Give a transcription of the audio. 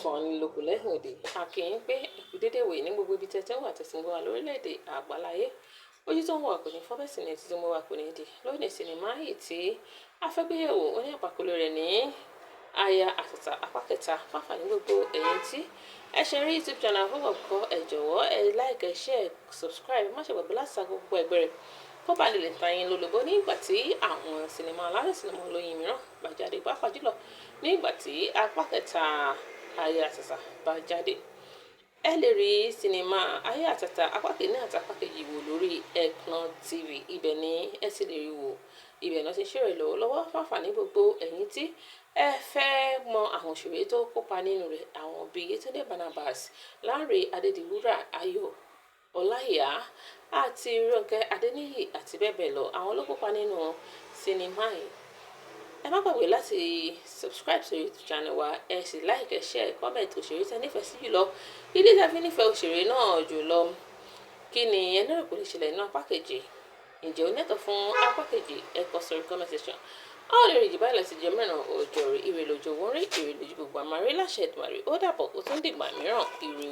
kan ní lóko lẹ́yìn òde akínyìn pé ẹ̀kú dédé wòye ní gbogbo ibi tẹ́tẹ́ wà tẹ̀sí gbọ́ wà lórílẹ̀‐èdè àgbáláyé ojú tó ń wà kò ní fọ́bẹ̀ sí ní etí tó ń wà kò ní di lónìí sinimá yìí tí afẹ́gbéyẹ̀wò ó ní àpàkọ́lé rẹ̀ ní Aya Atata apá kẹta fáfàní gbogbo ẹ̀yin tí ẹ ṣe rí YouTube channel fún ọ̀kọ́ ẹ jọ̀wọ́ ẹ like ẹ share subscribe má ṣe gbàgbé láti sa gbogbo ẹgbẹ́ rẹ̀ kó bá lè ta yín lólobó nígbà tí àwọn sinimá alárẹ̀ sinimá olóyin mìíràn bá jáde pàápàá jùlọ nígbà tí apá kẹta Aya Atata bá jáde. Ẹ lè rí sinimá Aya Atata apá kìíní àti apá kejì wò lórí Ekran TV ibẹ̀ ni ẹ sì lè rí wò ibẹ̀ náà ti ṣèrè lọ́wọ́lọ́wọ́ fáfàní gbogbo ẹ̀yin tí ẹ fẹ́ mọ àwọn òṣèré tó kópa nínú rẹ̀ àwọn bíi Yetunde Barnabas, Lanre Adediwura, Ayo Olaiya àti Ronke Adeniyi àti bẹ́ẹ̀ bẹ́ẹ̀ lọ àwọn ló kópa nínú sinimá yìí. Ẹ má gbàgbé láti subscribe sórí YouTube channel wa ẹ sì like ẹ share comment òṣèré tẹ́ nífẹ̀ẹ́ sí jùlọ ilé tí a fi nífẹ̀ẹ́ òṣèré náà jùlọ kí ni ẹ lérò pé lè ṣẹlẹ̀ nínú apá kejì ǹjẹ́ o nẹ́tọ̀ fún apá kejì ẹ kọ sórí comment section. A ó lè rí ìjìbá ìlọsí jẹ mẹ́ràn ọjọ́ rí ire lójú owó rí ire lójú gbogbo àmàrí láṣẹ Èdùmàrè ó dàbọ̀ ó tún dìgbà mìíràn ire.